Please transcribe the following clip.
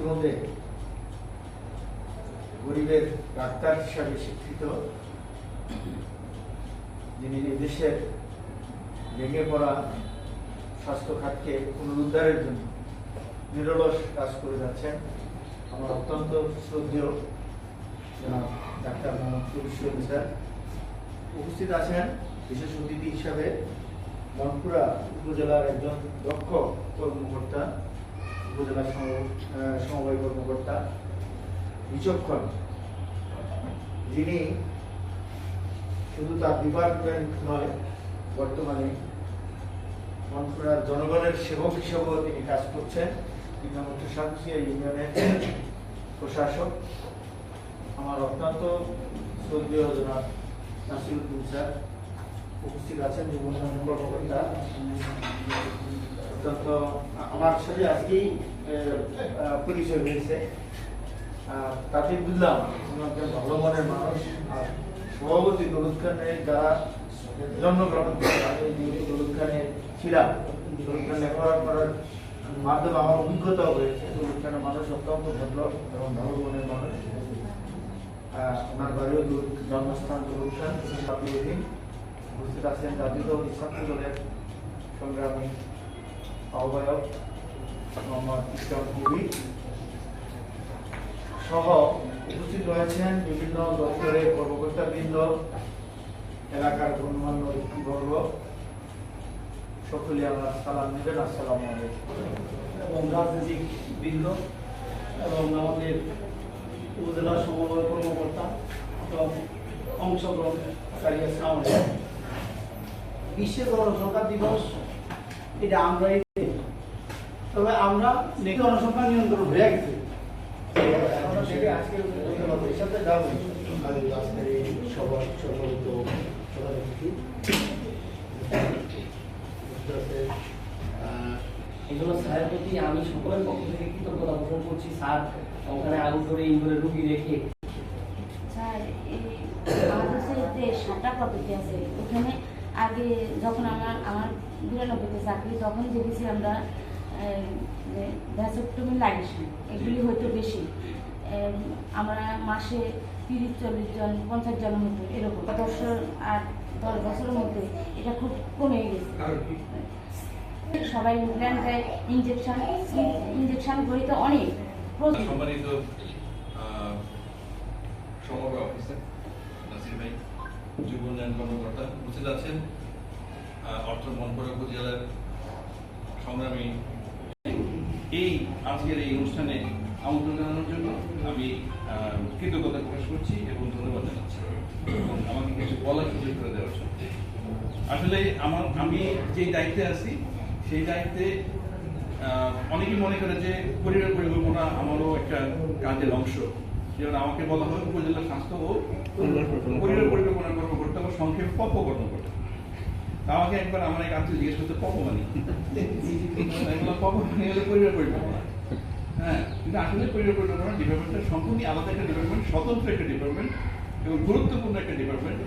ইতিমধ্যে গরিবের ডাক্তার হিসাবে স্বীকৃত, যিনি দেশের ভেঙে পড়া স্বাস্থ্য খাতকে পুনরুদ্ধারের জন্য নিরলস কাজ করে যাচ্ছেন আমার অত্যন্ত শ্রদ্ধেয় জনাব ডাক্তার মোহাম্মদ কবির স্যার। উপস্থিত আছেন বিশেষ অতিথি হিসাবে মনপুরা উপজেলার একজন দক্ষ কর্মকর্তা, উপজেলা সমবায় কর্মকর্তা, বিচক্ষণ, যিনি শুধু তার ডিপার্টমেন্ট নয়, বর্তমানে মনপুরার জনগণের সেবক হিসেবেও তিনি কাজ করছেন। তিনি আমাদের সাতক্ষীরা ইউনিয়নের প্রশাসক, আমার অত্যন্ত শ্রদ্ধেয় জনাব নাসিরুদ্দিন স্যার। উপস্থিত আছেন যুব উন্নয়ন কর্মকর্তা, অত্যন্ত আমার সাথে আজকেই পরিচয় হয়েছে, তাতে বুঝলাম একজন ভালো মনের মানুষ। আর সভাপতি দৌলত খানের যারা জন্মগ্রহণ করে আমি দৌলত খানে ছিলাম, দৌলত খান লেখাপড়া করার মাধ্যমে আমার অভিজ্ঞতাও হয়েছে। দৌলত খানের মানুষ অত্যন্ত ভদ্র এবং ভালো মনের মানুষ। ওনার বাড়িও জন্মস্থান দৌলত খান। উপস্থিত আছেন জাতীয় ছাত্র দলের সংগ্রামী আহ্বায়ক মোহাম্মদ ইসলাম কবির সহ উপস্থিত রয়েছেন বিভিন্ন দপ্তরের কর্মকর্তাবৃন্দ, এলাকার গণ্যমান্য ব্যক্তিবর্গ, সকলে আমার সালাম নেবেন। আসসালামু আলাইকুম। এবং রাজনৈতিক বৃন্দ এবং আমাদের উপজেলা সমবায় কর্মকর্তা এবং অংশগ্রহণকারী আছে। বিশ্ব জনসংখ্যা দিবস এটা আমরা, তবে আমরা জনসংখ্যা নিয়ন্ত্রণ হয়ে গেছে। আজকে সাথে যাবো আজকের এই সবার সম্মিলিত এই জন্য স্যারের প্রতি আমি সকলের পক্ষ থেকে কৃতজ্ঞতা পোষণ করছি। স্যার ওখানে আগুন করে ইনডোরে রুগী রেখে স্যার এই বাংলাদেশের যে সাঁতার পদ্ধতি আছে, ওখানে আগে যখন আমার 92তে চাকরি, তখন দেখেছি আমরা ভ্যাসেক্টমি লাইসেন এগুলি হয়তো বেশি, আমরা মাসে 30-40 জন 50 জন হতো এরকম। 10 বছরের মধ্যে এটা খুব কমে গেছে। সবাই প্ল্যান দেয়, ইঞ্জেকশন করিতে অনেক। সম্মানিত সমবায় অফিসার নাসির ভাই, যুব উন্নয়ন কর্মকর্তা উপস্থিত আছেন, অর্থ মনপুরা উপজেলার সংগ্রামী, এই আজকের এই অনুষ্ঠানে আমন্ত্রণ জানানোর জন্য আমি কৃতজ্ঞতা প্রকাশ করছি এবং ধন্যবাদ জানাচ্ছি এবং আমাকে কিছু বলার সুযোগ করে দেওয়ার জন্য। আসলে আমি যেই দায়িত্বে আছি সেই দায়িত্বে অনেকেই মনে করে যে পরিবার পরিকল্পনা আমারও একটা কাজের অংশ। যেমন আমাকে বলা হয় উপজেলা স্বাস্থ্য ও পরিবার পরিকল্পনা কর্মকর্তা বা সংক্ষেপে পপ কর্মকর্তা। আমাকে একবার আমার এক আত্মীয় জিজ্ঞেস করতে পপ মানি পপ মানি হলে পরিবার পরিকল্পনা। হ্যাঁ, কিন্তু আসলে পরিবার পরিকল্পনা ডিপার্টমেন্টটা সম্পূর্ণ আলাদা একটা ডিপার্টমেন্ট, স্বতন্ত্র একটা ডিপার্টমেন্ট এবং গুরুত্বপূর্ণ একটা ডিপার্টমেন্ট।